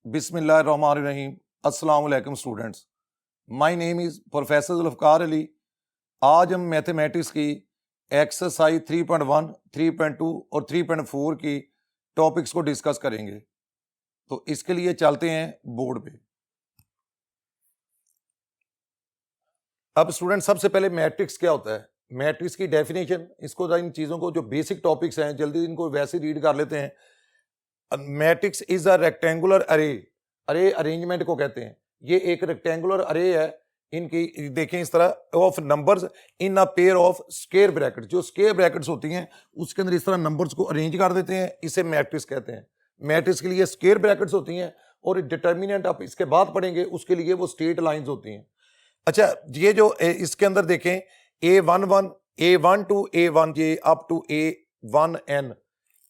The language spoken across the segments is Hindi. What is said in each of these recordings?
बिस्मिल्लाहिर्रहमानिर्रहीम। अस्सलाम वालेकुम students, my name is professor Zulfiqar Ali. आज हम मैथमेटिक्स की एक्सरसाइज 3.1, 3.2 और 3.4 की टॉपिक्स को डिस्कस करेंगे। तो इसके लिए चलते हैं बोर्ड पे। अब स्टूडेंट, सबसे पहले मैट्रिक्स क्या होता है, मैट्रिक्स की डेफिनेशन, इसको इन चीज़ों को जो बेसिक टॉपिक्स हैं जल्दी इनको वैसे रीड कर लेते हैं। मैट्रिक्स इज अ रेक्टेंगुलर अरे, अरे अरेंजमेंट को कहते हैं। ये एक रेक्टेंगुलर अरे है, इनकी देखें इस तरह of numbers in a pair of square bracket. जो स्क्वायर ब्रैकेट्स होती हैं उसके अंदर इस तरह नंबर्स को अरेंज कर देते हैं, इसे मैट्रिक्स कहते हैं। मैट्रिक्स के लिए स्क्वायर ब्रैकेट्स होती हैं और डिटर्मिनेंट आप इसके बाद पढ़ेंगे, उसके लिए वो स्ट्रेट लाइंस होती हैं। अच्छा, ये जो इसके अंदर देखें A11, A12, A1 ये अप टू A1N,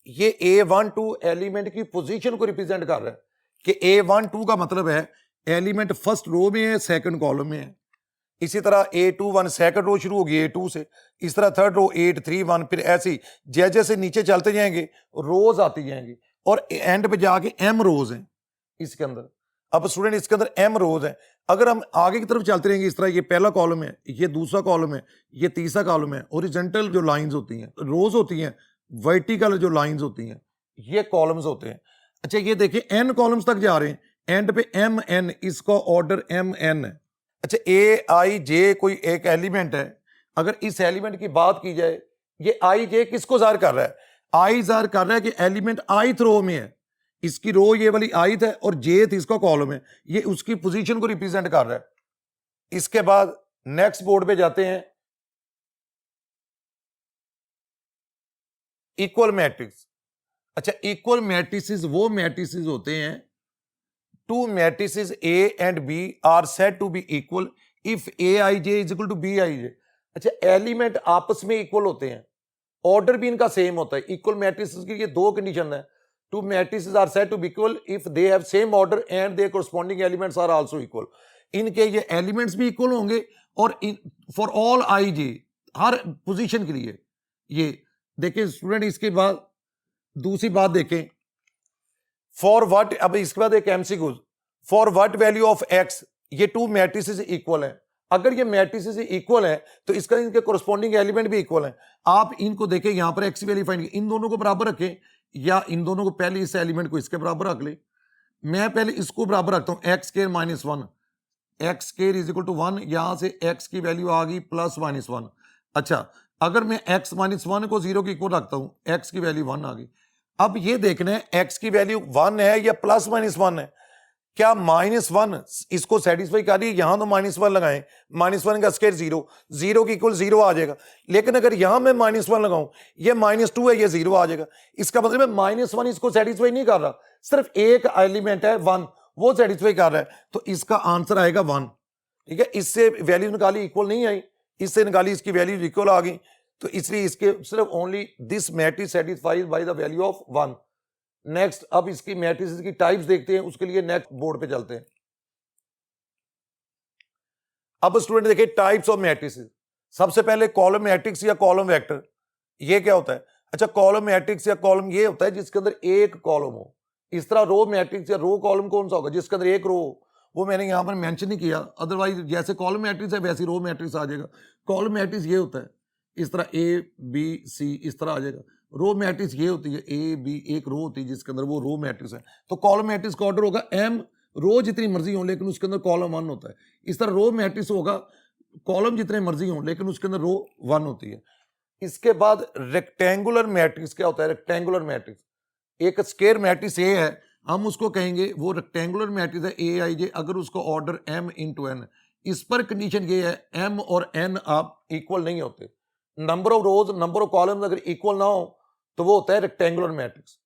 ये A12 एलिमेंट की पोजीशन को रिप्रेजेंट कर रहा है कि A12 का मतलब है एलिमेंट फर्स्ट रो में है, सेकंड कॉलम में है। इसी तरह A21 सेकंड रो शुरू होगी A2 से, इस तरह थर्ड रो 8, 3, 1, फिर ऐसे ही जैसे जैसे नीचे चलते जाएंगे रोज आती जाएंगी और एंड पे जाके M रोज हैं इसके अंदर। अब स्टूडेंट, इसके अंदर M रोज हैं। अगर हम आगे की तरफ चलते रहेंगे, इस तरह ये पहला कॉलम है, ये दूसरा कॉलम है, ये तीसरा कॉलम है। हॉरिजॉन्टल जो लाइंस होती हैं रोज होती हैं, वर्टिकल जो लाइंस होती हैं ये कॉलम्स होते हैं। अच्छा, ये देखिए n कॉलम्स तक जा रहे हैं, एंड पे MN, इसका ऑर्डर MN है। अच्छा, AIJ कोई एक एलिमेंट है। अगर इस एलिमेंट की बात की जाए, ये IJ किसको जाहिर कर रहा है? आई जाहिर कर रहा है कि एलिमेंट ith रो में है, इसकी रो ये वाली ith है और jth इसका कॉलम है, ये उसकी पोजीशन को रिप्रेजेंट कर रहा है। इसके बाद नेक्स्ट बोर्ड पे जाते हैं, इक्वल मैट्रिक्स। अच्छा, इक्वल मैट्रिसेस वो मैट्रिसेस होते हैं, two matrices A and B are said to be equal if AIJ is equal to BIJ। अच्छा, एलिमेंट आपस में इक्वल होते हैं, ऑर्डर भी इनका सेम होता है। इक्वल मैट्रिसेस की ये दो कंडीशन है, two matrices are said to be equal if they have same order and their corresponding elements are also equal. इनके ये एलिमेंट्स भी इक्वल होंगे और फॉर ऑल IJ, हर पोजीशन के लिए। ये देखिए स्टूडेंट, इसके बाद दूसरी बात देखें, फॉर व्हाट, अब इसके बाद एक MCQ, for what value of x, ये टू मैट्रिसेस इक्वल हैं। अगर ये मैट्रिसेस इक्वल हैं तो इसका इनके कोरस्पॉन्डिंग एलिमेंट भी इक्वल हैं। आप इनको देखें, यहां पर x वैल्यू फाइंड, इन दोनों को बराबर रखें या इन दोनों को, पहले इस एलिमेंट को इसके बराबर रख ले। मैं पहले इसको बराबर रखता हूं, x square minus 1, x square is equal to 1, यहां से x की वैल्यू आ गई प्लस माइनस 1। अच्छा, अगर मैं x माइनस 1 को 0 के इक्वल रखता हूं, x की वैल्यू 1 आ गई। अब ये देखना है x की वैल्यू 1 है या प्लस माइनस 1 है। क्या माइनस 1 इसको सेटिस्फाई कर रही है? यहां तो माइनस 1 लगाएं, माइनस 1 का स्क्वायर 0, 0 की इक्वल 0 आ जाएगा। लेकिन अगर यहां मैं माइनस 1 लगाऊं, ये माइनस 2 है, ये 0 आ जाएगा। इसका मतलब है माइनस 1 इसको सेटिस्फाई नहीं कर रहा, सिर्फ एक एलिमेंट है 1, वो सेटिस्फाई कर रहा है, तो इसका आंसर आएगा 1। ठीक है, इससे वैल्यू निकाली इक्वल नहीं आई, इससे निकाली इसकी वैल्यू इक्वल आ गई, तो इसलिए इसके सिर्फ only this matrix satisfies by the value of 1। Next, अब इसकी मैट्रिसेस की टाइप्स देखते हैं, उसके लिए नेक्स्ट बोर्ड पे चलते हैं। अब स्टूडेंट देखिए टाइप्स ऑफ मैट्रिसेस। सबसे पहले कॉलम मैट्रिक्स या कॉलम वेक्टर, ये क्या होता है? अच्छा, कॉलम मैट्रिक्स या कॉलम ये होता है जिसके अंदर एक कॉलम हो। इस तरह रो मैट्रिक्स या रो कॉलम कौन सा होगा? जिसके अंदर एक रो हो, वो मैंने यहां पर मेंशन नहीं किया, अदरवाइज जैसे कॉलम मैट्रिक्स है वैसे रो मैट्रिक्स आ जाएगा। कॉलम मैट्रिक्स ये होता है, इस तरह A B C इस तरह आ जाएगा। रो मैट्रिक्स ये होती है A B, एक रो होती है जिसके अंदर वो रो मैट्रिक्स है। तो कॉलम मैट्रिक्स का ऑर्डर होगा M, रो जितनी मर्जी हो लेकिन उसके अंदर कॉलम 1 होता है। इस तरह रो मैट्रिक्स होगा, कॉलम जितने मर्जी हो लेकिन उसके अंदर रो 1 होती है। इसके बाद रेक्टेंगुलर मैट्रिक्स क्या होता है? रेक्टेंगुलर मैट्रिक्स, एक स्क्वायर मैट्रिक्स A है, हम उसको कहेंगे वो रेक्टेंगुलर मैट्रिक्स है AIJ, अगर उसका ऑर्डर M × N। इस पर कंडीशन ये है, M और N आप इक्वल नहीं होते, number of rose, number of columns अगर इक्वल ना हो तो वो होता है रेक्टेंगुलर मैट्रिक्स।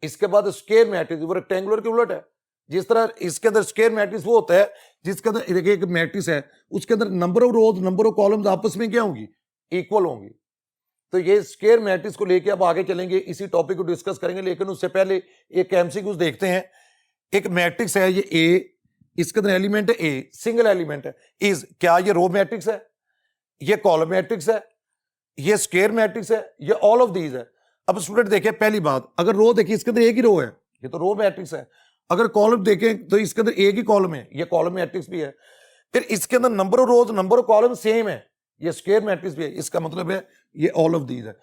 इसके बाद स्क्वायर मैट्रिक्स, वो रेक्टेंगुलर के उलट है। जिस तरह इसके अंदर स्क्वायर मैट्रिक्स वो होता है जिसके अंदर देखिए एक मैट्रिक्स है, उसके अंदर number of rose, number of columns आपस में क्या होंगी? इक्वल होंगी। तो ये स्क्वायर मैट्रिक्स को लेके अब आगे चलेंगे, इसी टॉपिक को डिस्कस करेंगे, लेकिन उससे पहले एक एमसीक्यूज देखते हैं। एक मैट्रिक्स है ये A, इसके अंदर एलिमेंट है A, सिंगल एलिमेंट है, इज क्या ये रो मैट्रिक्स है, ये कॉलम मैट्रिक्स है, ये स्क्वायर मैट्रिक्स है, ये ऑल ऑफ दीज है। अब स्टूडेंट देखिए, पहली बात, अगर रो देखिए इसके अंदर एक ही रो है, ये तो रो मैट्रिक्स है। अगर कॉलम देखें तो इसके अंदर एक ही कॉलम है, ये कॉलम मैट्रिक्स भी है। फिर इसके अंदर number of rose number of column same है, ये स्क्वायर मैट्रिक्स भी है। इसका मतलब है ये ऑल ऑफ दीज है।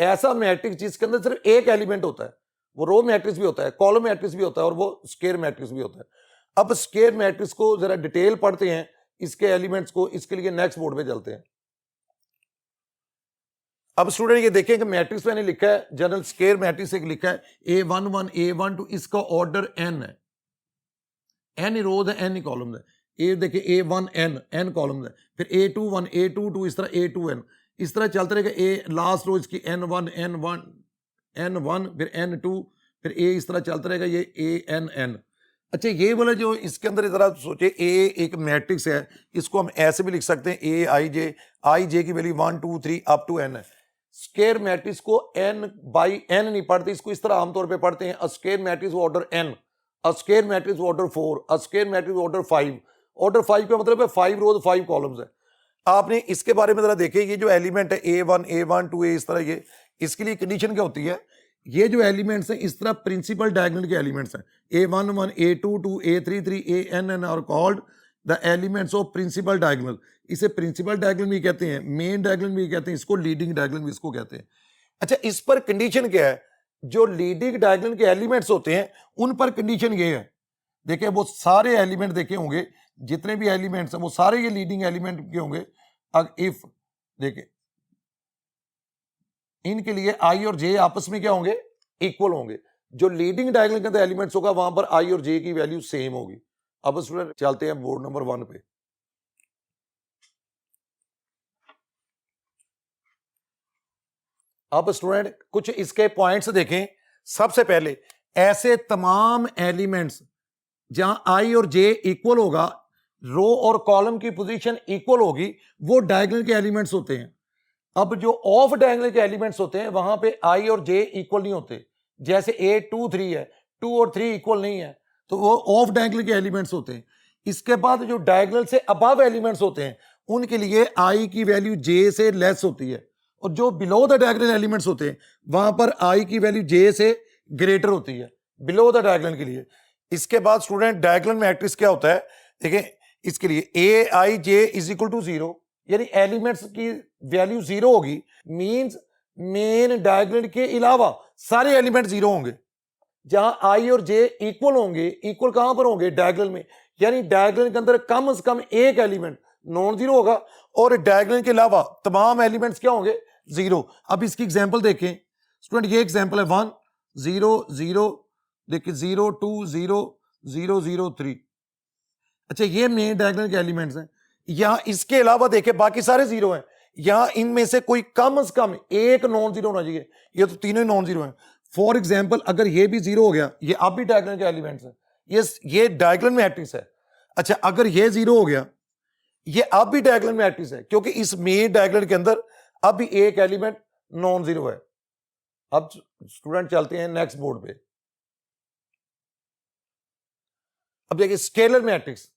ऐसा मैट्रिक्स जिसके अंदर सिर्फ एक एलिमेंट होता है, वो रो मैट्रिक्स भी होता है, कॉलम मैट्रिक्स भी होता है और वो स्क्वायर मैट्रिक्स भी होता है। अब स्क्वायर मैट्रिक्स को जरा डिटेल पढ़ते हैं, इसके एलिमेंट्स को। इसके लिए नेक्स्ट बोर्ड पे चलते हैं। अब स्टूडेंट ये देखें कि मैट्रिक्स मैंने लिखा है, जनरल स्क्वायर मैट्रिक्स एक लिखा है A11 A12, इसका ऑर्डर n है, n रोज है, n कॉलम है। ये देखिए A1 n कॉलम है, फिर A21 A22, इस तरह A2n, इस तरह चलते रहेगा। A लास्ट रो इसकी N1 फिर N2, फिर A इस तरह चलता रहेगा, ये ANN। अच्छा, ये वाला जो इसके अंदर इधर सोचे, A एक मैट्रिक्स है, इसको हम ऐसे भी लिख सकते हैं आई जे की वैल्यू 1 2 3 अप टू n है। स्क्वायर मैट्रिक्स को n बाई n नहीं पढ़ते, इसको इस तरह आमतौर पे पढ़ते हैं, अ स्क्वायर मैट्रिक्स ऑर्डर n, अ स्क्वायर मैट्रिक्स ऑर्डर 4, अ स्क्वायर मैट्रिक्स ऑर्डर 5। ऑर्डर 5 का मतलब है 5 रोज 5 कॉलम्स है। आपने इसके बारे में जरा देखे, ये जो एलिमेंट है A1 A1 2 A, इस तरह ये, इसके लिए कंडीशन क्या होती है, ये जो एलिमेंट्स हैं इस तरह प्रिंसिपल डायगोनल के एलिमेंट्स हैं, A11 A22 A33 ANN are called the elements of principal diagonal. इसे प्रिंसिपल डायगोनल भी कहते हैं, मेन डायगोनल भी कहते हैं, इसको लीडिंग डायगोनल भी इसको कहते हैं। अच्छा, इस पर कंडीशन क्या है, जो लीडिंग डायगोनल के एलिमेंट्स होते हैं उन पर कंडीशन ये है, देखिए वो सारे एलिमेंट देखे होंगे, जितने भी एलिमेंट्स हैं वो सारे ये लीडिंग एलिमेंट के होंगे। इफ देखिए इनके लिए आई और जे आपस में क्या होंगे, इक्वल होंगे। जो लीडिंग डायगोनल के अंदर एलिमेंट्स होगा वहां पर आई और जे की वैल्यू सेम होगी। अब स्टूडेंट चलते हैं बोर्ड नंबर 1 पे। अब स्टूडेंट कुछ इसके पॉइंट्स देखें। सबसे पहले, ऐसे तमाम एलिमेंट्स जहां आई और जे इक्वल होगा, रो और कॉलम की पोजीशन इक्वल होगी, वो डायगोनल के एलिमेंट्स होते हैं। अब जो ऑफ डायगोनल के एलिमेंट्स होते हैं वहां पे आई और जे इक्वल नहीं होते, जैसे A2 3 है, 2 और 3 इक्वल नहीं है, तो वो ऑफ डायगोनल के एलिमेंट्स होते हैं। इसके बाद जो डायगोनल से अबव एलिमेंट्स होते हैं उनके लिए आई की वैल्यू जे से लेस होती है, और जो बिलो द डायगोनल एलिमेंट्स होते हैं वहां पर आई की वैल्यू जे से ग्रेटर होती है, बिलो द डायगोनल के लिए। इसके बाद स्टूडेंट डायगोनल मैट्रिक्स क्या होता है, देखें इसके लिए AIJ इज इक्वल टू 0, यानी एलिमेंट्स की वैल्यू 0 होगी, मींस मेन डायगोनल के अलावा सारे एलिमेंट 0 होंगे। जहां आई और जे इक्वल होंगे, इक्वल कहां पर होंगे, डायगोनल में, यानी डायगोनल के अंदर कम से कम एक एलिमेंट नॉन जीरो होगा और डायगोनल के अलावा तमाम एलिमेंट्स क्या होंगे, 0। अब इसकी एग्जांपल देखें स्टूडेंट, ये एग्जांपल है 1 0 0, देखिए 0 2 0 0 0 3। अच्छा, ये मेन डायगोनल के एलिमेंट्स हैं। यहां इसके अलावा देखें बाकी सारे 0 हैं, यहां इनमें से कोई कम से कम एक नॉन जीरो होना चाहिए, ये तो तीनों ही नॉन जीरो हैं। फॉर एग्जाम्पल, अगर ये भी 0 हो गया, ये अब भी डायगोनल के एलिमेंट्स हैं, ये डायगोनल मैट्रिक्स है। अच्छा, अगर ये 0 हो गया, ये अब भी डायगोनल मैट्रिक्स है, क्योंकि इस मेन डायगोनल के अंदर अब भी एक एलिमेंट नॉन जीरो है। अब स्टूडेंट चलते हैं नेक्स्ट बोर्ड पे। अब देखिए scalar matrix.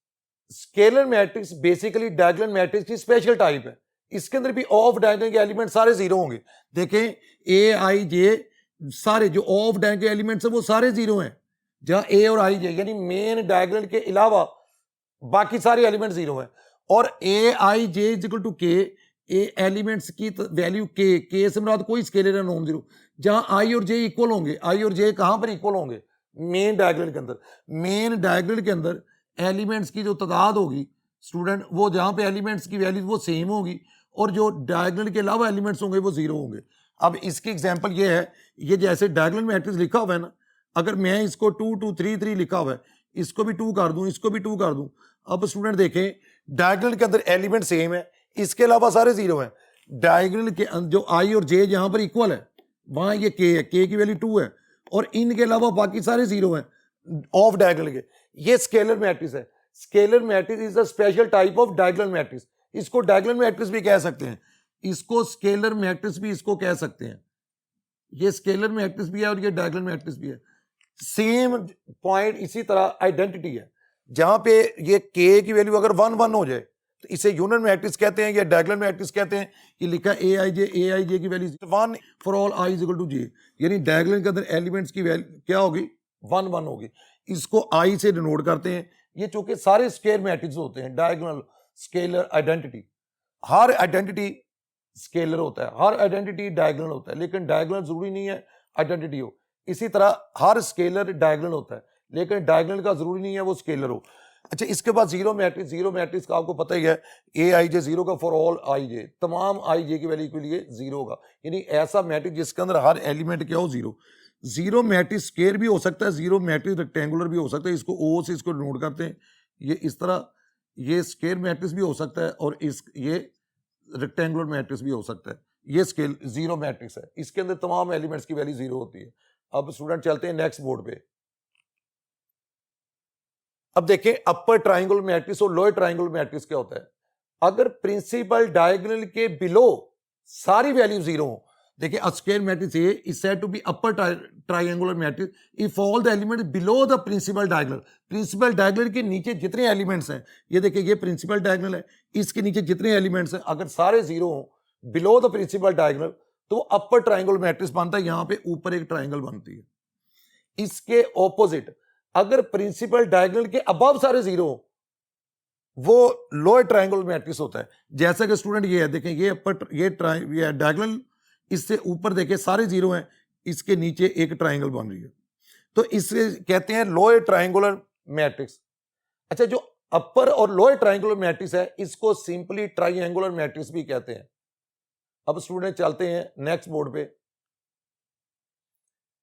Scalar matrix basically diagonal matrix की स्पेशल टाइप है। इसके अंदर भी ऑफ डायगोनल के एलिमेंट सारे 0 होंगे। देखें AIJ सारे जो ऑफ डायगोनल के एलिमेंट्स हैं वो सारे 0 हैं, जहां A और IJ यानी मेन डायगोनल के अलावा बाकी सारे एलिमेंट 0 हैं। और AIJ is equal to K, elements की वैल्यू K से मुराद कोई स्केलर है नॉन जीरो। जहां I और J इक्वल होंगे, I और J कहां पर इक्वल होंगे, मेन डायगोनल के अंदर। मेन डायगोनल के अंदर एलिमेंट्स की जो तादाद होगी स्टूडेंट, वो जहां पे एलिमेंट्स की वैल्यू वो सेम होगी, और जो डायगोनल के अलावा एलिमेंट्स होंगे वो 0 होंगे। अब इसकी एग्जांपल ये है, ये जैसे डायगोनल मैट्रिक्स लिखा हुआ है ना, अगर मैं इसको 2 2 3 3 लिखा हुआ है, इसको भी 2 कर दूं, इसको भी 2 कर दूं। अब स्टूडेंट देखें डायगोनल के अंदर एलिमेंट सेम है, इसके अलावा सारे 0 हैं। डायगोनल के जो I और J जहां पर इक्वल है वहां ये K है, K की वैल्यू 2 है, और इनके अलावा बाकी सारे 0 हैं ऑफ डायगोनल के। ये स्केलर मैट्रिक्स है। Scalar matrix is a special type of diagonal matrix. इसको डायगोनल मैट्रिक्स भी कह सकते हैं, इसको स्केलर मैट्रिक्स भी इसको कह सकते हैं। ये स्केलर मैट्रिक्स भी है और ये डायगोनल मैट्रिक्स भी है। सेम पॉइंट इसी तरह आइडेंटिटी है, जहां पे ये K की वैल्यू अगर 1 1 हो जाए तो इसे यूनिट मैट्रिक्स कहते हैं या डायगोनल मैट्रिक्स कहते हैं। ये लिखा है AIJ की value 1 for all I is equal to J, यानी डायगोनल के अंदर एलिमेंट्स की वैल्यू क्या होगी, 1 1 होगी, इसको आई से डिनोट करते हैं। ये चूंकि सारे स्क्वायर मैट्रिक्स होते हैं, डायगोनल, स्केलर, आइडेंटिटी, हर आइडेंटिटी स्केलर होता है, हर आइडेंटिटी डायगोनल होता है, लेकिन डायगोनल जरूरी नहीं है आइडेंटिटी हो। इसी तरह हर स्केलर डायगोनल होता है, लेकिन डायगोनल का जरूरी नहीं है वो स्केलर हो। अच्छा, इसके बाद जीरो मैट्रिक्स का आपको पता ही है, ए आई जे जीरो का फॉर ऑल आई जे, तमाम आई जे की वैल्यू के लिए जीरो होगा, यानी ऐसा मैट्रिक्स जिसके अंदर हर एलिमेंट क्या हो, जीरो। जीरो मैट्रिक्स स्क्वायर भी हो सकता है, जीरो मैट्रिक्स रेक्टेंगुलर भी हो सकता है, इसको ओ से इसको नोट करते हैं, ये इस तरह, ये स्क्वायर मैट्रिक्स भी हो सकता है और इस ये रेक्टेंगुलर मैट्रिक्स भी हो सकता है। ये स्केल जीरो मैट्रिक्स है, इसके अंदर तमाम एलिमेंट्स की वैल्यू जीरो होती है। अब स्टूडेंट चलते हैं नेक्स्ट बोर्ड पे। अब देखें अपर ट्राइंगुलर मैट्रिक्स और लोअर ट्राइंगुलर मैट्रिक्स क्या होता है। अगर प्रिंसिपल डायगोनल के बिलो सारी वैल्यू जीरो हो, देखिए a square matrix A is said to be upper triangular matrix if all the elements below the principal diagonal. Principal diagonal के नीचे जितने एलिमेंट्स हैं, ये देखिए ये प्रिंसिपल डायगोनल है, इसके नीचे जितने एलिमेंट्स हैं अगर सारे जीरो हो बिलो द प्रिंसिपल डायगोनल, तो अपर ट्रायंगुलर मैट्रिक्स बनता है, यहां पे ऊपर एक ट्रायंगल बनती है। इसके ऑपोजिट अगर प्रिंसिपल डायगोनल के अबव सारे जीरो हो, वो लोअर ट्रायंगुलर मैट्रिक्स होता है। जैसा कि स्टूडेंट ये है, देखें ये अपर ये डायगोनल, इससे ऊपर देखें सारे जीरो हैं, इसके नीचे एक ट्रायंगल बन रही है, तो इससे कहते हैं लोअर ट्रायंगुलर मैट्रिक्स। अच्छा, जो अपर और लोअर ट्रायंगुलर मैट्रिक्स है इसको सिंपली ट्रायंगुलर मैट्रिक्स भी कहते हैं। अब स्टूडेंट चलते हैं नेक्स्ट बोर्ड पे।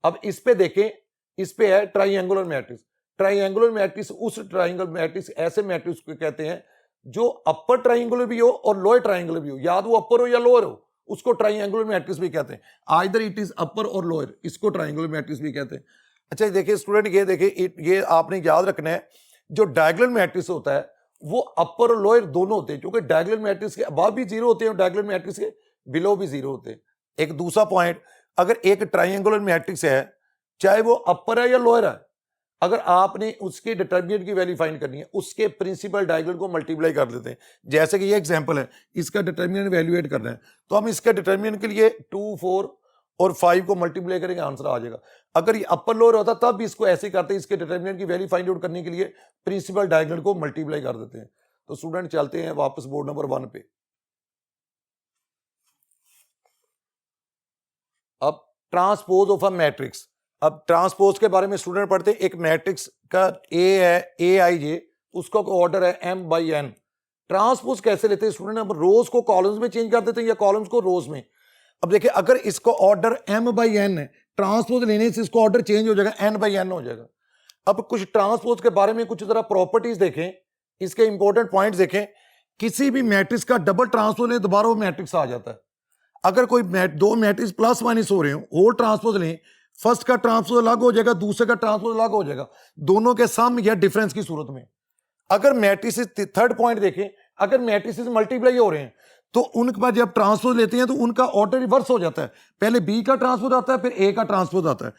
अब इस पे देखें, इस पे है ट्रायंगुलर मैट्रिक्स। ट्रायंगुलर मैट्रिक्स उस ट्रायंगुलर मैट्रिक्स ऐसे मैट्रिक्स को कहते हैं जो अपर ट्रायंगुलर भी हो और लोअर ट्रायंगुलर भी हो, याद वो अपर हो या लोअर हो, उसको ट्रायंगुलर मैट्रिक्स भी कहते हैं। आइदर इट इज अपर और लोअर, इसको ट्रायंगुलर मैट्रिक्स भी कहते हैं। अच्छा देखिए स्टूडेंट, ये देखिए ये आपने याद रखना है, जो डायगोनल मैट्रिक्स होता है वो अपर और लोअर दोनों होते हैं, क्योंकि डायगोनल मैट्रिक्स के अबव भी जीरो होते हैं और डायगोनल मैट्रिक्स के बिलो भी जीरो होते हैं। एक दूसरा पॉइंट, अगर एक ट्रायंगुलर मैट्रिक्स है, चाहे वो अपर है या लोअर है, अगर आपने उसके डिटर्मिनेंट की वैल्यू फाइंड करनी है, उसके प्रिंसिपल डायगोनल को मल्टीप्लाई कर देते हैं। जैसे कि ये एग्जांपल है, इसका डिटर्मिनेंट वैल्यूएट करना है, तो हम इसके डिटर्मिनेंट के लिए 2, 4 और 5 को मल्टीप्लाई करेंगे, आंसर आ जाएगा। अगर ये अपर लोअर होता तब भी इसको ऐसे ही करते हैं, इसके डिटर्मिनेंट की वैल्यू फाइंड आउट करने के लिए प्रिंसिपल डायगोनल को मल्टीप्लाई कर देते हैं। तो स्टूडेंट चलते हैं वापस बोर्ड नंबर 1 पे। अब ट्रांसपोज ऑफ अ मैट्रिक्स। अब ट्रांसपोज के बारे में स्टूडेंट पढ़ते हैं। एक मैट्रिक्स का ए है, ए आई जे, उसका ऑर्डर है m बाई n। ट्रांसपोज कैसे लेते हैं स्टूडेंट, हम रोज को कॉलम्स में चेंज कर देते हैं या कॉलम्स को रोज में। अब देखिए अगर इसको ऑर्डर m बाई n है, ट्रांसपोज लेने से इसको ऑर्डर चेंज हो जाएगा, n बाई n हो जाएगा। अब कुछ ट्रांसपोज के बारे में कुछ जरा प्रॉपर्टीज देखें, इसके इंपॉर्टेंट पॉइंट्स देखें। किसी भी मैट्रिक्स का डबल ट्रांसपोज लें, दोबारा वो मैट्रिक्स आ जाता है। अगर कोई दो मैट्रिक्स प्लस माइनस हो रहे हो, होल ट्रांसपोज लें, फर्स्ट का ट्रांसपोज अलग हो जाएगा, दूसरे का ट्रांसपोज अलग हो जाएगा, दोनों के सम या डिफरेंस की सूरत में। अगर मैट्रिसेस, थर्ड पॉइंट देखें, अगर मैट्रिसेस मल्टीप्लाई हो रहे हैं तो उनके बाद जब ट्रांसपोज लेते हैं तो उनका ऑर्डर रिवर्स हो जाता है, पहले बी का ट्रांसपोज आता है फिर ए का ट्रांसपोज आता है।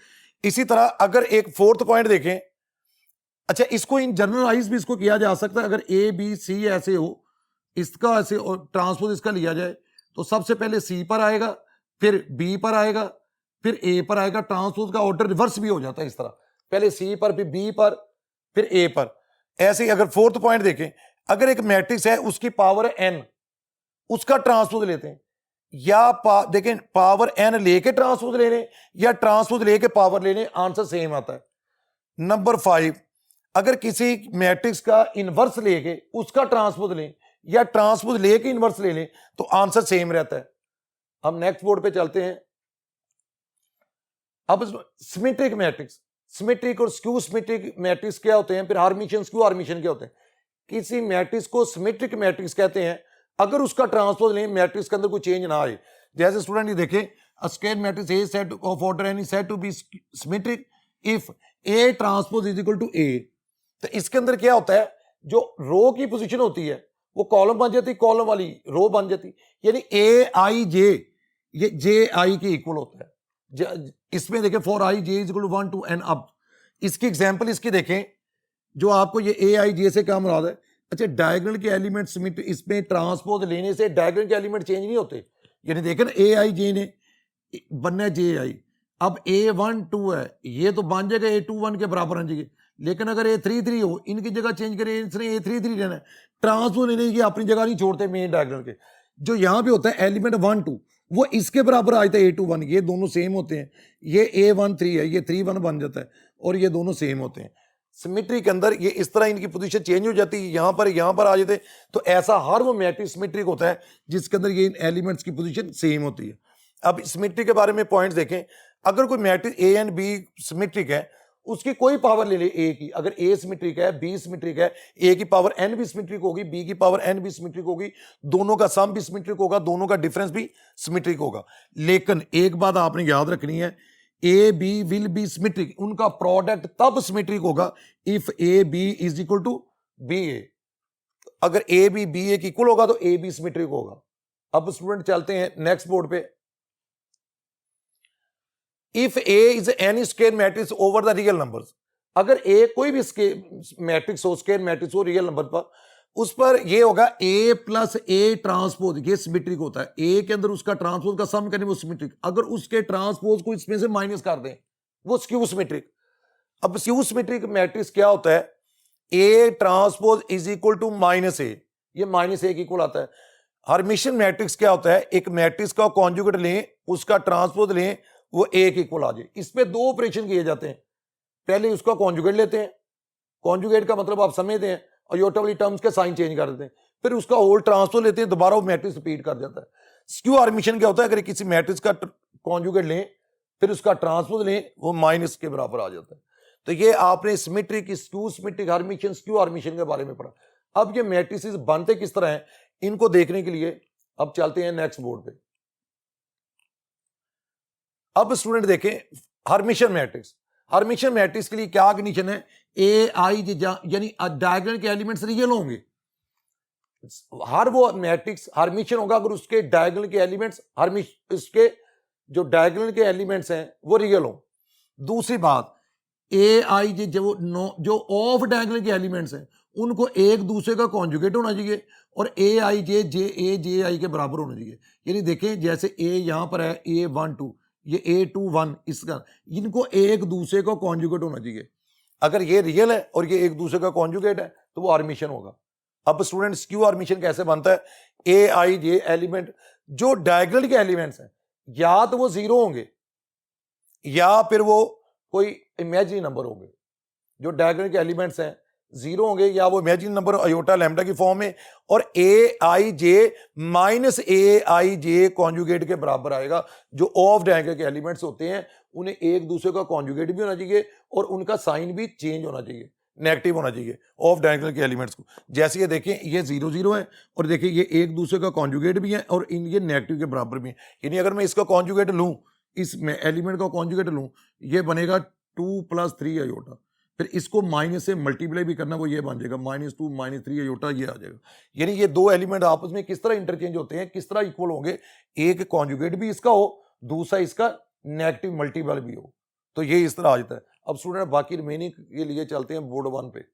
इसी तरह अगर एक फोर्थ पॉइंट देखें, अच्छा इसको इन जनरलाइज भी इसको किया जा सकता है। अगर ए बी सी ऐसे हो, इसका ऐसे ट्रांसपोज इसका लिया जाए तो सबसे पहले सी पर आएगा, फिर बी पर आएगा, फिर ए पर आएगा। ट्रांसपोज का ऑर्डर रिवर्स भी हो जाता है इस तरह, पहले सी पर, फिर बी पर, फिर ए पर। ऐसे ही अगर फोर्थ पॉइंट देखें, अगर एक मैट्रिक्स है उसकी पावर है n, उसका ट्रांसपोज लेते हैं, या देखें पावर n लेके ट्रांसपोज ले लें या ट्रांसपोज लेके पावर ले लें, आंसर सेम आता है। नंबर 5, अगर किसी मैट्रिक्स का इनवर्स लेके उसका ट्रांसपोज लें या ट्रांसपोज लेके इनवर्स ले लें तो आंसर सेम रहता है। हम नेक्स्ट बोर्ड पे चलते हैं। अब सिमेट्रिक मैट्रिक्स, सिमेट्रिक और स्क्यू सिमेट्रिक मैट्रिक्स क्या होते हैं, फिर हार्मिशियन, स्क्यू हार्मिशियन क्या होते हैं। किसी मैट्रिक्स को सिमेट्रिक मैट्रिक्स कहते हैं अगर उसका ट्रांसपोज लें, मैट्रिक्स के अंदर कोई चेंज ना आए। जैसे स्टूडेंट ये देखें, a square matrix A set of order n is said to be symmetric if A transpose is equal to A। तो इसके अंदर क्या होता है, जो रो की पोजीशन होती है वो कॉलम बन जाती, कॉलम वाली रो बन जाती, यानी ए आई जे ये जे आई के इक्वल होता है। इसमें देखें for i j is equal to 1 to n। अब इसकी एग्जांपल इसकी देखें, जो आपको ये ए आई जे से क्या मुराद है। अच्छा, डायगोनल के एलिमेंट सिमेट्री, इसमें ट्रांसपोज लेने से डायगोनल के एलिमेंट चेंज नहीं होते, यानी देखें ए आई जे ने बनना है जे आई। अब A12 है, ये तो बन जाएगा A21 के बराबर आना चाहिए, लेकिन अगर A33 हो, इनकी जगह चेंज करें, इसने A33 लेना है, ट्रांसपोज लेने की अपनी जगह नहीं छोड़ते मेन डायगोनल के। जो यहाँ पे होता है एलिमेंट 1 2 वो इसके बराबर आ जाता है A21, ये दोनों सेम होते हैं, ये A13 है, ये 3 1 बन जाता है, और ये दोनों सेम होते हैं। सिमेट्री के अंदर ये इस तरह इनकी पोजीशन चेंज हो जाती है, यहाँ पर आ जाते हैं। तो ऐसा हर वो मैट्रिक्स सिमेट्रिक होता है जिसके अंदर ये इन एलिमेंट्स की पोजीशन सेम होती है। अब सिमेट्री के बारे में पॉइंट्स देखें। अगर कोई matrix A and B symmetric है, उसकी कोई पावर ले ले ए की, अगर ए सिमेट्रिक है, बी सिमेट्रिक है, ए की पावर एन भी सिमेट्रिक होगी, बी की पावर एन भी सिमेट्रिक होगी, दोनों का सम भी सिमेट्रिक होगा, दोनों का डिफरेंस भी सिमेट्रिक होगा। लेकिन एक बात आपने याद रखनी है, A B will be symmetric, उनका प्रोडक्ट तब सिमेट्रिक होगा if A B is equal to B A. अगर A B B A equal होगा तो ए बी सिमेट्रिक होगा। अब स्टूडेंट चलते हैं नेक्स्ट बोर्ड पे। If A is N E square matrix over the real numbers, अगर ए कोई भी मैट्रिक्स हो, स्क्वायर मैट्रिक्स हो रियल नंबर पर, उस पर ये होगा ए प्लस ए ट्रांसपोज, ये सिमेट्रिक होता है। ए के अंदर उसका ट्रांसपोज का सम करें वो सिमेट्रिक, अगर उसके ट्रांसपोज को इसमें से माइनस कर दें वो स्क्यू सिमेट्रिक। अब स्क्यू सिमेट्रिक मैट्रिक्स क्या होता है, A transpose is equal to minus A, ये माइनस ए के इक्वल आता है। हर्मिशियन मैट्रिक्स क्या होता है, एक मैट्रिक्स का कॉन्जुगेट लें, उसका ट्रांसपोज लें, वो ए के इक्वल आ जाए। इस पे दो ऑपरेशन किए जाते हैं, पहले उसका कॉन्जुगेट लेते हैं, कॉन्जुगेट का मतलब आप समझते हैं, और योटा वाली टर्म्स के साइन चेंज कर देते हैं, फिर उसका होल ट्रांसपोज लेते हैं, दोबारा वो मैट्रिक्स रिपीट कर जाता है। स्क्यू हर्मिशियन क्या होता है, अगर किसी मैट्रिक्स का कॉन्जुगेट लें फिर उसका ट्रांसपोज लें, वो माइनस के बराबर आ जाता है। तो ये आपने symmetric, skew symmetric, Hermitian, skew Hermitian के बारे में पढ़ा। अब ये मैट्रिसेस बनते किस तरह हैं, इनको देखने के लिए अब चलते हैं नेक्स्ट बोर्ड पे। अब स्टूडेंट देखें हर्मिशियन मैट्रिक्स। हर्मिशियन मैट्रिक्स के लिए क्या कंडीशन है, ए आई यानी डायगोनल के एलिमेंट्स रियल होंगे। हर वो मैट्रिक्स हर्मिशियन होगा अगर उसके डायगोनल के एलिमेंट्स उसके जो डायगोनल के एलिमेंट्स हैं वो रियल हो। दूसरी बात, ए आई जो ऑफ डायगोनल के एलिमेंट्स हैं उनको एक दूसरे का कॉन्जुगेट होना चाहिए, और ए आई जे आई के बराबर होना चाहिए। यानी देखें जैसे ए यहां पर है A12, ये A21, इसका इनको एक दूसरे का कॉन्जुगेट होना चाहिए। अगर ये रियल है और ये एक दूसरे का कॉन्जुगेट है तो वो हर्मिशियन होगा। अब स्टूडेंट स्क्यू हर्मिशियन कैसे बनता है, ए आई जे एलिमेंट जो डायगोनल के एलिमेंट्स हैं या तो वो जीरो होंगे या फिर वो कोई इमेजिनरी नंबर होंगे। जो डायगोनल के एलिमेंट्स हैं जीरो होंगे या वो इमेजिनरी नंबर अयोटा लैम्डा की फॉर्म में, और ए आई जे माइनस ए आई जे कॉन्जुगेट के बराबर आएगा। जो ऑफ डायगोनल के एलिमेंट्स होते हैं उन्हें एक दूसरे का कॉन्जुगेट भी होना चाहिए और उनका साइन भी चेंज होना चाहिए, नेगेटिव होना चाहिए ऑफ डायगोनल के एलिमेंट्स को। जैसे ये देखें ये 0 0 है, और देखिए ये एक दूसरे का कॉन्जुगेट भी है और इन ये नेगेटिव के बराबर भी है। यानी अगर मैं इसका कॉन्जुगेट लूँ, इस एलिमेंट का कॉन्जुगेट लूँ, ये बनेगा 2 + 3 अयोटा, फिर इसको माइनस से मल्टीप्लाई भी करना, वो ये बन जाएगा -2 -3 अयोटा, ये आ जाएगा। यानी ये दो एलिमेंट आपस में किस तरह इंटरचेंज होते हैं, किस तरह इक्वल होंगे, एक कॉन्जुगेट भी इसका हो, दूसरा इसका नेगेटिव मल्टीपल भी हो, तो ये इस तरह आ जाता है। अब स्टूडेंट बाकी रिमेनिंग के लिए चलते हैं बोर्ड 1 पे।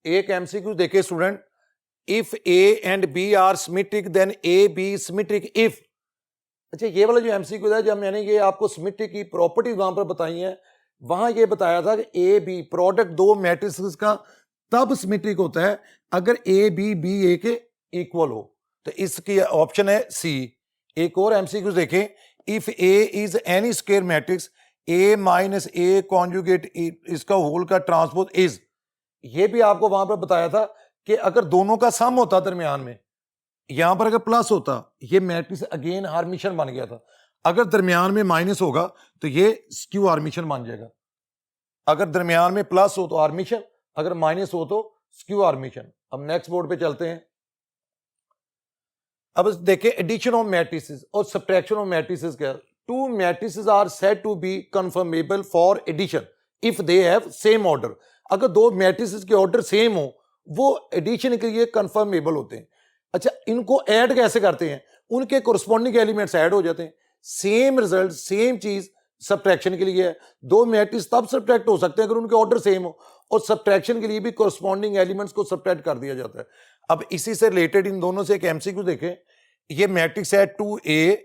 एक एमसीक्यू देखे student, if A and B are symmetric then A B symmetric if. अच्छा ये वाला जो एमसीक्यू है, जब मैंने ये आपको सिमेट्री की प्रॉपर्टीज वहां पर बताई हैं, वहां ये बताया था कि ए बी प्रोडक्ट दो मैट्रिसेस का तब सिमेट्रिक होता है अगर ए बी ए के इक्वल हो। तो इसकी ऑप्शन है सी। एक और एमसीक्यू देखें, if A is N E square matrix A minus A conjugate इसका होल का ट्रांसपोज इज। ये भी आपको वहां पर बताया था कि अगर दोनों का सम होता दरमियान में, यहां पर अगर प्लस होता, ये मैट्रिक्स अगेन हर्मिशियन बन गया था। अगर दरमियान में माइनस होगा तो ये स्क्यू हर्मिशियन बन जाएगा। अगर दरमियान में प्लस हो तो हर्मिशियन, अगर माइनस हो तो स्क्यू हर्मिशियन। अब नेक्स्ट बोर्ड पे चलते हैं। अब देखिए एडिशन ऑफ मैट्रिसेस और सब्ट्रैक्शन ऑफ मैट्रिसेस क्या। Two matrices are said to be conformable for addition if they have same order. अगर दो मैट्रिसेस के ऑर्डर सेम हो वो एडिशन के लिए कंफर्मेबल होते हैं। अच्छा इनको ऐड कैसे करते हैं, उनके कोरस्पॉन्डिंग एलिमेंट्स ऐड हो जाते हैं। सेम रिजल्ट सेम चीज सब्ट्रैक्शन के लिए है। दो मैट्रिक्स तब सब्ट्रैक्ट हो सकते हैं अगर उनके ऑर्डर सेम हो, और सब्ट्रैक्शन के लिए भी कोरस्पॉन्डिंग एलिमेंट्स को सब्ट्रैक्ट कर दिया जाता है। अब इसी से रिलेटेड इन दोनों से एक एमसीक्यू देखें। ये मैट्रिक्स है 2A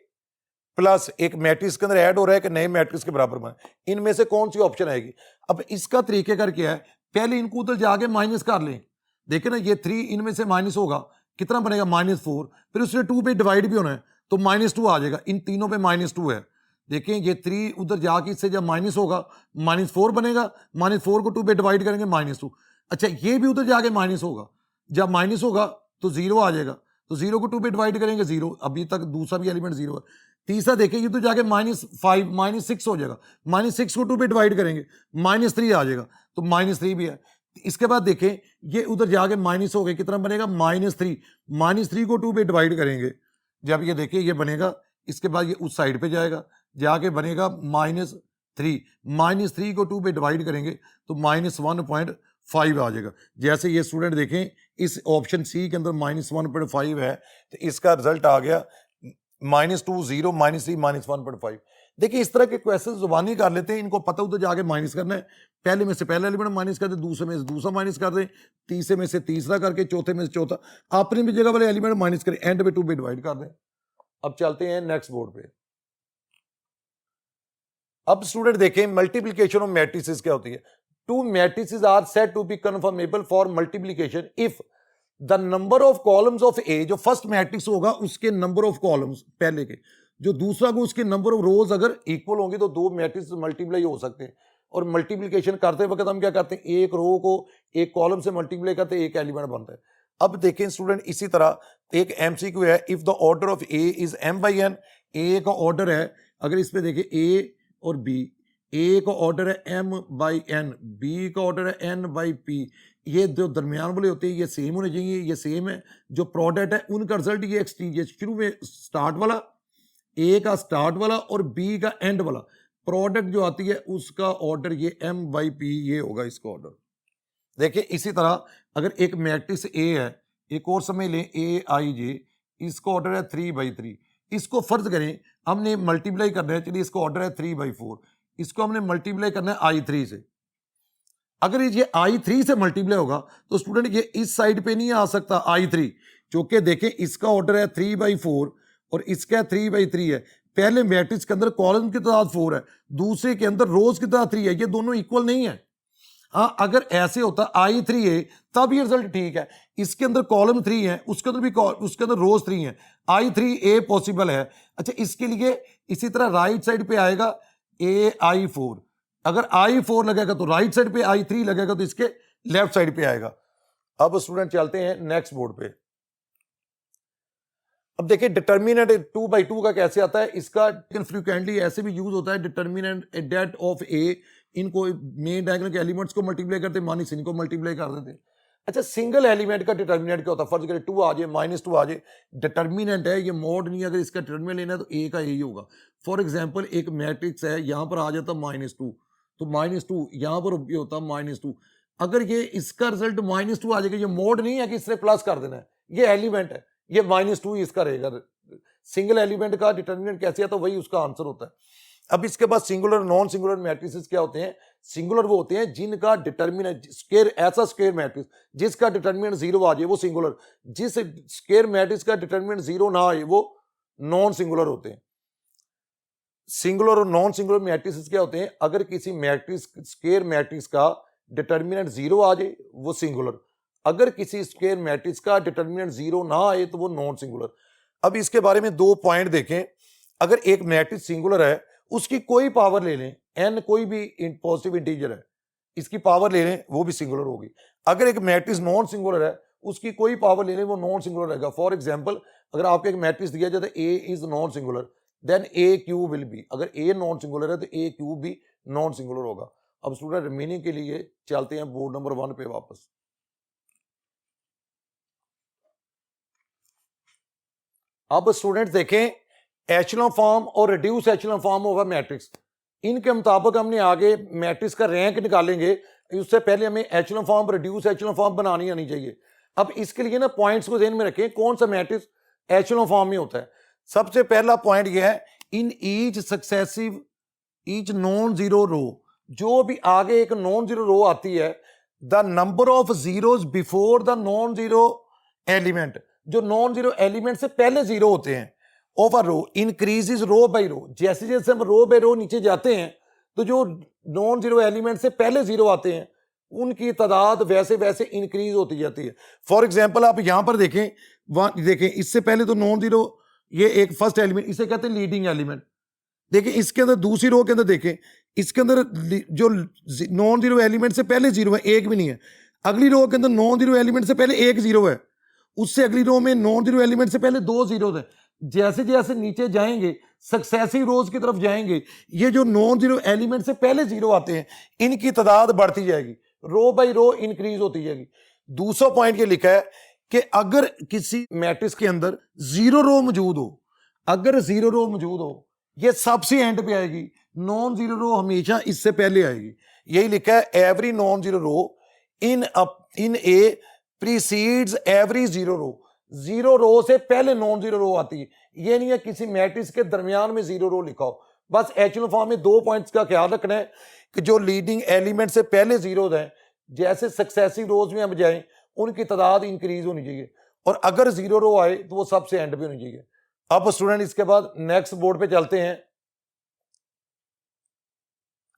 प्लस एक मैट्रिक्स के अंदर ऐड हो रहा है कि नए मैट्रिक्स के बराबर बना, इनमें से कौन सी ऑप्शन आएगी? अब इसका तरीकेकार क्या है, पहले इनको उधर जाके माइनस कर लें। देखिए ना, ये 3 इनमें से माइनस होगा, कितना बनेगा? -4। फिर उससे 2 पे डिवाइड भी होना है तो -2 आ जाएगा। इन तीनों पे -2 है। देखें ये 3 उधर जाके इससे जब माइनस होगा -4 बनेगा, -4 को 2 पे डिवाइड करेंगे -2। अच्छा ये भी उधर जाके माइनस होगा, जब माइनस होगा तो 0 आ जाएगा, तो 0 को 2 पे डिवाइड करेंगे 0। अभी तक दूसरा भी एलिमेंट 0 है। तीसरा देखें ये तो जाके -5 -6 हो जाएगा, -6 को 2 पे डिवाइड करेंगे -3 आ जाएगा, तो -3 भी है। इसके बाद देखें ये उधर जाके माइनस हो गए, कितना बनेगा? -3। -3 को 2 पे डिवाइड करेंगे, जब ये देखिए ये बनेगा, इसके बाद ये उस साइड पे जाएगा, जाके बनेगा -3। -3 को 2 पे डिवाइड करेंगे तो -1.5 आ जाएगा। जैसे ये स्टूडेंट देखें इस ऑप्शन सी के अंदर -1.5 है, तो इसका रिजल्ट आ गया -2 0 -3 -1.5। देखिए इस तरह के क्वेश्चन जुबानी कर लेते हैं, इनको पता उधर जाके माइनस करना है। पहले में से पहला एलिमेंट माइनस कर दे, दूसरे में से दूसरा माइनस कर दे, तीसरे में से तीसरा करके, चौथे में से चौथा, अपनी भी जगह वाले एलिमेंट माइनस करें, एंड पे 2 पे डिवाइड कर दें। अब चलते हैं नेक्स्ट बोर्ड पे। अब स्टूडेंट देखें मल्टीप्लिकेशन ऑफ मैट्रिसेस क्या होती है। Two matrices are said to be conformable for multiplication if the number of columns of A, जो फर्स्ट मैट्रिक्स होगा उसके नंबर ऑफ कॉलम्स पहले के, जो दूसरा को उसके नंबर ऑफ रोज अगर इक्वल होंगे तो दो मैट्रिक्स मल्टीप्लाई हो सकते हैं। और मल्टीप्लिकेशन करते वक्त हम क्या करते हैं, एक रो को एक कॉलम से मल्टीप्लाई करते हैं, एक एलिमेंट बनता है। अब देखें स्टूडेंट इसी तरह एक एमसीक्यू है, if the order of A is m/n, ए का ऑर्डर है, अगर इस पे देखें ए और बी, ए का ऑर्डर है m/n, बी का ऑर्डर है n/p, ये जो दरमियान वाले होते हैं ये सेम होने चाहिए, ये सेम है। जो प्रोडक्ट है उनका रिजल्ट ये एक्सटीज, शुरू में स्टार्ट वाला, ए का स्टार्ट वाला और बी का एंड वाला, प्रोडक्ट जो आती है उसका ऑर्डर ये m/p ये होगा इसका ऑर्डर। देखिए इसी तरह अगर एक मैट्रिक्स ए है, एक और समझ लें aij, इसका ऑर्डर है 3/3, इसको फर्ज करें हमने मल्टीप्लाई करना है, चलिए इसका ऑर्डर है 3/4, इसको हमने मल्टीप्लाई करना है i3 से। अगर ये i3 से मल्टीप्लाई होगा तो स्टूडेंट ये इस साइड पे नहीं आ सकता i3, क्योंकि देखें इसका ऑर्डर है 3/4 और इसका 3/3 है। पहले मैट्रिक्स के अंदर कॉलम की तादाद 4 है, दूसरे के अंदर रोज की तादाद 3 है, ये दोनों इक्वल नहीं है। हाँ अगर ऐसे होता i3a तब ये रिजल्ट ठीक है, इसके अंदर कॉलम 3 है, उसके अंदर भी उसके अंदर रोज 3 है, i3a पॉसिबल है। अच्छा इसके लिए इसी तरह राइट साइड पे आएगा ai4, अगर i4 लगेगा तो राइट साइड पे, i3 लगेगा तो इसके लेफ्ट साइड पे आएगा। अब स्टूडेंट चलते हैं नेक्स्ट बोर्ड पे। अब देखिए डिटर्मिनेंट 2/2 का कैसे आता है, इसका फ्रिक्वेंटली ऐसे भी यूज होता है, डिटर्मिनेंट डेट ऑफ ए, इनको मेन डायगोनल के एलिमेंट्स को मल्टीप्लाई करते, माइनस इनको मल्टीप्लाई कर देते। अच्छा सिंगल एलिमेंट का डिटर्मिनेंट क्या होता है, फर्ज करें 2 आ जाए, -2 आ जाए, डिटर्मिनेंट है ये मोड नहीं है, अगर इसका डिटर्मिनेंट लेना है तो ए का यही होगा। फॉर एग्जांपल एक मैट्रिक्स है, यहां पर आ जाता -2, तो -2 यहां पर भी होता -2, अगर ये इसका रिजल्ट -2 आ जाएगा, ये मोड नहीं है कि इसने प्लस कर देना है, ये एलिमेंट है, ये -2 इसका रहेगा। सिंगल एलिमेंट का डिटर्मिनेंट कैसे है तो वही उसका आंसर होता है। अब इसके बाद सिंगुलर नॉन सिंगुलर मैट्रिसेस क्या होते हैं, सिंगुलर वो होते हैं जिनका डिटर्मिनेंट स्क्वायर, ऐसा स्क्वायर मैट्रिक्स जिसका डिटर्मिनेंट 0 आ जाए वो सिंगुलर, जिस स्क्वायर मैट्रिक्स का डिटर्मिनेंट 0 ना आए वो नॉन सिंगुलर होते हैं। सिंगुलर और नॉन सिंगुलर मैट्रिसेस क्या होते हैं, अगर किसी मैट्रिक्स स्क्वायर मैट्रिक्स का डिटर्मिनेंट 0 आ जाए वो सिंगुलर, अगर किसी स्क्वायर मैट्रिक्स का डिटर्मिनेंट 0 ना आए तो वो नॉन सिंगुलर। अब इसके बारे में दो पॉइंट देखें, अगर एक मैट्रिक्स सिंगुलर है उसकी कोई पावर ले लें, n कोई भी पॉजिटिव इंटीजर है, इसकी पावर ले लें वो भी सिंगुलर होगी। अगर एक मैट्रिक्स नॉन सिंगुलर है उसकी कोई पावर ले लें वो नॉन सिंगुलर रहेगा। फॉर एग्जांपल अगर आपको एक मैट्रिक्स दिया जाता है a is non singular then a³ will be, अगर a नॉन सिंगुलर है तो a³ भी नॉन सिंगुलर होगा। अब स्टूडेंट रिमेनिंग के लिए चलते हैं बोर्ड नंबर 1 पे वापस। अब स्टूडेंट देखें एचेलॉन फॉर्म और रिड्यूस एचेलॉन फॉर्म होगा मैट्रिक्स, इनके मुताबिक हमने आगे मैट्रिक्स का रैंक निकालेंगे, उससे पहले हमें echelon form reduce echelon form बनानी आनी चाहिए। अब इसके लिए ना पॉइंट्स को ध्यान में रखें, कौन सा मैट्रिक्स एचेलॉन फॉर्म में होता है। सबसे पहला पॉइंट यह है, in each successive each non zero row, जो भी आगे एक नॉन जीरो रो आती है, the number of zeros before the non zero element, जो नॉन जीरो एलिमेंट से पहले जीरो होते हैं of a row increases row by row. जैसे जैसे हम रो बाय रो नीचे जाते हैं तो जो नॉन जीरो एलिमेंट से पहले जीरो आते हैं उनकी तादाद वैसे वैसे इंक्रीज होती जाती है। फॉर एग्जाम्पल आप यहां पर देखें, देखें इससे पहले तो नॉन जीरो, ये एक फर्स्ट एलिमेंट, इसे कहते हैं लीडिंग एलिमेंट। देखिए इसके अंदर दूसरी रो के अंदर देखें, इसके अंदर जो नॉन जीरो एलिमेंट से पहले जीरो है एक भी नहीं है। अगली रो के अंदर नॉन जीरो एलिमेंट से पहले एक जीरो है, उससे अगली रो में नॉन जीरो एलिमेंट से पहले दो जीरो है। जैसे जैसे नीचे जाएंगे सक्सेसिव रोज की तरफ जाएंगे, ये जो नॉन जीरो एलिमेंट से पहले जीरो आते हैं इनकी तादाद बढ़ती जाएगी, रो बाय रो इंक्रीज होती जाएगी। दूसरा पॉइंट ये लिखा है कि अगर किसी मैट्रिक्स के अंदर जीरो रो मौजूद हो, अगर जीरो रो मौजूद हो, ये सबसे एंड पे आएगी, नॉन जीरो रो हमेशा इससे पहले आएगी। यही लिखा है एवरी नॉन जीरो रो इन ए प्रीसीड्स एवरी जीरो रो। जीरो रो से पहले नॉन जीरो रो आती है। ये नहीं है किसी मैट्रिक्स के दरमियान में जीरो रो लिखा हो। बस एचेलॉन फॉर्म में दो पॉइंट्स का ख्याल रखना है कि जो लीडिंग एलिमेंट से पहले जीरो हैं जैसे सक्सेसिव रोज में हम जाएं उनकी तादाद इंक्रीज होनी चाहिए, और अगर जीरो रो आए तो वो सबसे एंड पे होनी चाहिए। अब स्टूडेंट इसके बाद नेक्स्ट बोर्ड पे चलते हैं।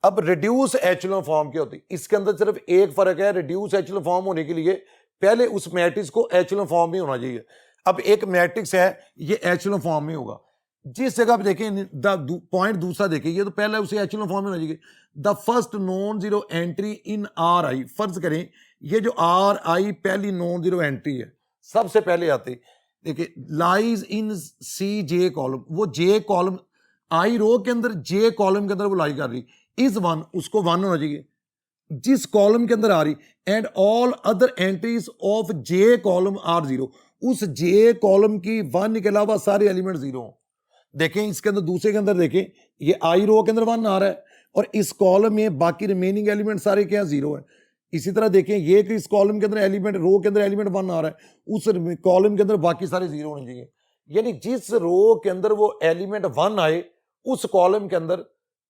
अब रिड्यूस एचेलॉन फॉर्म क्या होती है, इसके अंदर सिर्फ एक फर्क है। रिड्यूस एचेलॉन फॉर्म होने के लिए पहले उस मैट्रिक्स को एचेलॉन फॉर्म में होना चाहिए। अब एक मैट्रिक्स है ये एचेलॉन फॉर्म में होगा, जिस जगह पे देखें पॉइंट दूसरा देखें, ये तो पहले उसे एचेलॉन फॉर्म में होना चाहिए। The first non zero entry in are आई, फर्ज करें ये जो आर आई पहली नॉन जीरो एंट्री है सबसे पहले आती, देखिए lies in C J column, वो जे कॉलम आई रो के अंदर जे कॉलम के अंदर वो लाई कर रही, इज वन, उसको वन होना चाहिए जिस कॉलम के अंदर आ रही, and all other entries of j column are zero, उस जे कॉलम की वन के अलावा सारे एलिमेंट जीरो हो। देखें इसके अंदर दूसरे के अंदर देखें ये आई रो के अंदर वन आ रहा है और इस कॉलम में बाकी रिमेनिंग एलिमेंट सारे क्या जीरो है। इसी तरह देखें ये कि इस कॉलम के अंदर एलिमेंट, रो के अंदर एलिमेंट वन आ रहा है, उस कॉलम के अंदर बाकी सारे जीरो होने चाहिए। यानी जिस रो के अंदर वो एलिमेंट वन आए उस कॉलम के अंदर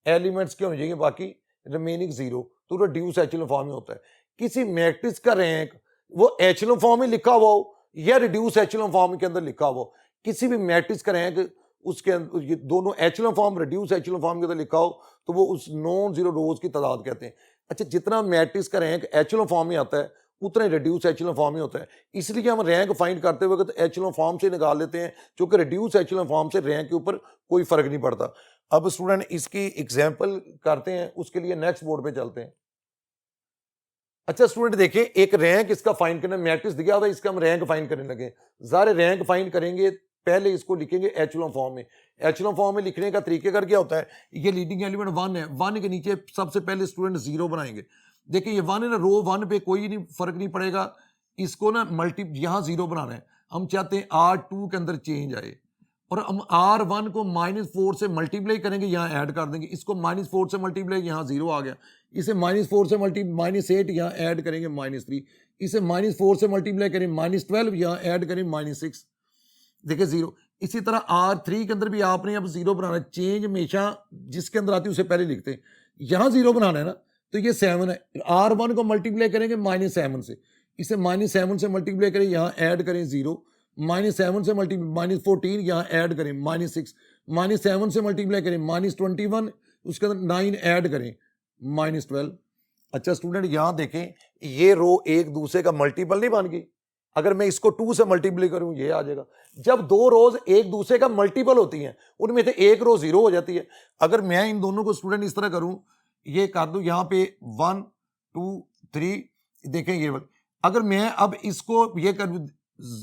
एलिमेंट्स क्या होने चाहिए, बाकी रिमेनिंग जीरो। तो रिड्यूस एचेलॉन फॉर्म में होता है। किसी मैट्रिक्स का रैंक वो एचेलॉन फॉर्म में लिखा हुआ हो या रिड्यूस एचेलॉन फॉर्म के अंदर लिखा हुआ हो, किसी भी मैट्रिक्स का रैंक उसके अंदर ये दोनों echelon form reduce echelon form के अंदर लिखा हो तो वो उस नॉन जीरो रोज की तादाद कहते हैं। अच्छा, जितना मैट्रिक्स का रैंक एचेलॉन फॉर्म में आता है उतना ही रिड्यूस एचेलॉन फॉर्म में होता है। इसलिए हम रैंक फाइंड करते हुए तो एचेलॉन फॉर्म से निकाल लेते हैं, क्योंकि रिड्यूस एचेलॉन फॉर्म से रैंक के ऊपर कोई फर्क नहीं पड़ता। अब स्टूडेंट इसकी एग्जाम्पल करते हैं, उसके लिए नेक्स्ट बोर्ड पे चलते हैं। अच्छा स्टूडेंट देखिए, एक रैंक इसका फाइंड करना, मैट्रिक्स दिया हुआ है, इसका हम रैंक फाइंड करने लगे। ज़ाहिर रैंक फाइंड करेंगे, पहले इसको लिखेंगे एचेलॉन फॉर्म में। एचेलॉन फॉर्म में लिखने का तरीकेकार क्या होता है, ये लीडिंग एलिमेंट वन है, वन के नीचे सबसे पहले स्टूडेंट जीरो बनाएंगे। देखिए ये वन है ना, रो वन पे कोई नहीं फर्क नहीं पड़ेगा, इसको ना मल्टी यहाँ जीरो बनाना है। हम चाहते हैं R2 के अंदर चेंज आए और हम R1 को -4 से मल्टीप्लाई करेंगे, यहाँ ऐड कर देंगे। इसको -4 से मल्टीप्लाई, यहाँ जीरो आ गया। इसे -4 से -8 यहाँ ऐड करेंगे -3। इसे -4 से मल्टीप्लाई करें -12, यहाँ ऐड करें -6, देखिए जीरो। इसी तरह R3 के अंदर भी आपने अब जीरो बनाना है। चेंज हमेशा जिसके अंदर आती है उसे पहले लिखते हैं। यहाँ जीरो बनाना है ना, तो ये 7 है। R1 को मल्टीप्लाई करेंगे -7 से, इसे -7 से मल्टीप्लाई करें, यहाँ ऐड करें जीरो। -7 से -14 यहाँ ऐड करें -6, -7 से मल्टीप्लाई करें -21, उसके अंदर 9 ऐड करें -12। अच्छा स्टूडेंट यहाँ देखें, ये रो एक दूसरे का मल्टीपल नहीं बन गई। अगर मैं इसको 2 से मल्टीप्लाई करूं ये आ जाएगा। जब दो रोज एक दूसरे का मल्टीपल होती हैं उनमें से एक रो जीरो हो जाती है। अगर मैं इन दोनों को स्टूडेंट इस तरह करूं, ये कर दूं यहाँ पे 1 2 3, देखें ये अगर मैं अब इसको ये कर दूं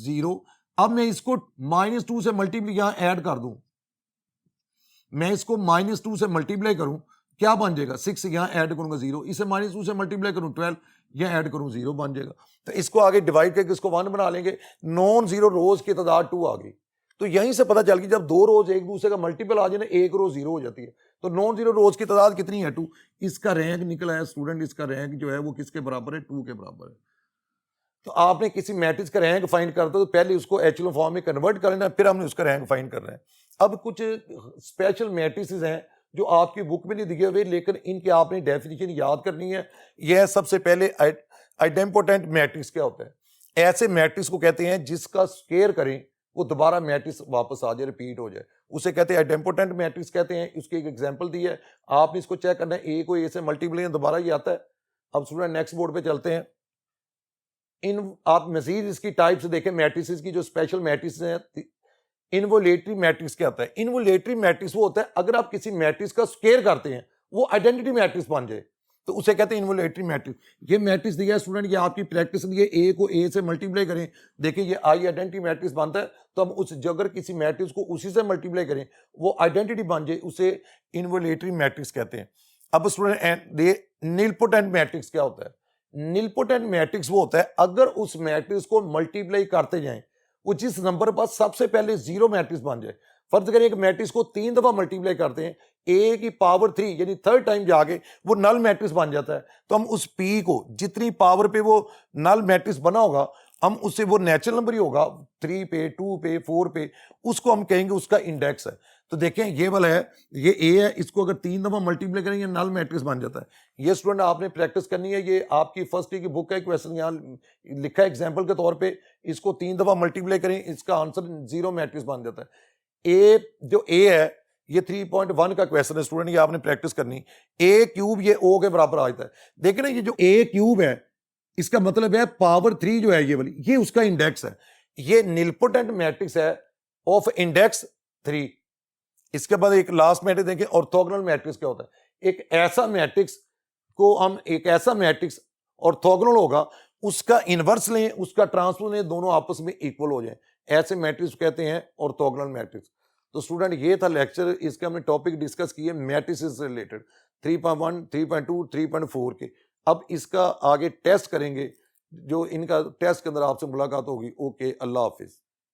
0, अब मैं इसको -2 से मल्टीप्लाई यहाँ ऐड कर दूं, मैं इसको -2 से मल्टीप्लाई करूं क्या बन जाएगा 6, यहाँ ऐड करूंगा 0, इसे -2 से मल्टीप्लाई करूं 12, यहाँ ऐड करूं 0 बन जाएगा। तो इसको आगे डिवाइड करके इसको 1 बना लेंगे। नॉन जीरो रोज की तादाद 2 आ गई। तो यहीं से पता चल गई जब दो रोज एक दूसरे का मल्टीपल आ जाए ना, एक रो जीरो हो जाती है। तो नॉन जीरो रोज की तादाद कितनी है 2। इसका रैंक निकला है स्टूडेंट, इसका रैंक जो है वो किसके बराबर है 2 के बराबर है। तो आपने किसी मैट्रिक्स का रैंक फाइंड करते हो तो पहले उसको एचेलॉन फॉर्म में कन्वर्ट कर लेना, फिर हमने उसका रैंक फाइंड करना है। अब कुछ स्पेशल मैट्रिसेस हैं जो आपकी बुक में नहीं दिखे हुए, लेकिन इनके आपने डेफिनेशन याद करनी है। यह सबसे पहले आइडेम्पोटेंट मैट्रिक्स क्या होता है। ऐसे मैट्रिक्स को कहते हैं जिसका स्क्वायर करें वो दोबारा मैट्रिक्स वापस आ जाए, रिपीट हो जाए, उसे कहते हैं आइडेम्पोटेंट मैट्रिक्स कहते हैं। उसकी एक एग्जांपल दी है, आपने इसको चेक करना है, ए को ए से मल्टीप्लाई दोबारा ये आता है। अब स्टूडेंट नेक्स्ट बोर्ड पे चलते हैं। इन आप मजीद इसकी टाइप्स देखें मैट्रिसेस की, जो स्पेशल मैट्रिक्स हैं। इनवोलेटरी मैट्रिक्स क्या होता है? इनवोलेटरी मैट्रिक्स वो होता है अगर आप किसी मैट्रिक्स का स्क्वायर करते हैं वो आइडेंटिटी मैट्रिक्स बन जाए, तो उसे कहते हैं इनवोलेटरी मैट्रिक्स। ये मैट्रिक्स दिया है स्टूडेंट, ये आपकी प्रैक्टिस लिए, ए को ए से मल्टीप्लाई करें, देखिए ये आई आइडेंटिटी मैट्रिक्स बनता है, तो हम उस अगर किसी मैट्रिक्स को उसी से मल्टीप्लाई करें वो आइडेंटिटी बन जाए, उसे इनवोलेटरी मैट्रिक्स कहते हैं। अब स्टूडेंट नीलपोटेंट मैट्रिक्स क्या होता है? नीलपोटेंट मैट्रिक्स वो होता है अगर उस मैट्रिक्स को मल्टीप्लाई करते जाएं वो जिस नंबर पर सबसे पहले जीरो मैट्रिक्स बन जाए। फर्ज करें एक मैट्रिक्स को 3 दफा मल्टीप्लाई करते हैं, ए की पावर 3 यानी थर्ड टाइम जाके वो नल मैट्रिक्स बन जाता है, तो हम उस पी को जितनी पावर पे वो नल मैट्रिक्स बना होगा हम उससे, वो नेचुरल नंबर ही होगा 3 पे 2 पे 4 पे, उसको हम कहेंगे उसका इंडेक्स है। तो देखें ये वाला है, ये ए है, इसको अगर 3 दफा मल्टीप्लाई करेंगे नल मैट्रिक्स बन जाता है। ये स्टूडेंट आपने प्रैक्टिस करनी है, ये आपकी फर्स्ट ईयर की बुक है, क्वेश्चन यहाँ लिखा है एग्जाम्पल के तौर पे, इसको 3 दफा मल्टीप्लाई करें इसका आंसर जीरो मैट्रिक्स बन जाता है। ए जो ए है ये 3.1 का क्वेश्चन है स्टूडेंट, ये आपने प्रैक्टिस करनी। ए क्यूब ये ओ के बराबर आ जाता है। देखें ना ये जो ए क्यूब है इसका मतलब है पावर 3 जो है ये वाली, ये उसका इंडेक्स है। ये नीलपोटेंट मैट्रिक्स है ऑफ इंडेक्स 3। इसके बाद एक लास्ट मैट्रिक्स देखें, ऑर्थोगोनल मैट्रिक्स क्या होता है? एक ऐसा मैट्रिक्स ऑर्थोगोनल होगा, उसका इनवर्स लें उसका ट्रांसपोज लें, दोनों आपस में इक्वल हो जाए, ऐसे मैट्रिक्स कहते हैं ऑर्थोगोनल मैट्रिक्स। तो स्टूडेंट ये था लेक्चर, इसके हमने टॉपिक डिस्कस किए मैट्रिसेस से रिलेटेड 3.1 3.2 3.4 के। अब इसका आगे टेस्ट करेंगे, जो इनका टेस्ट के अंदर आपसे मुलाकात होगी। ओके, अल्लाह हाफिज।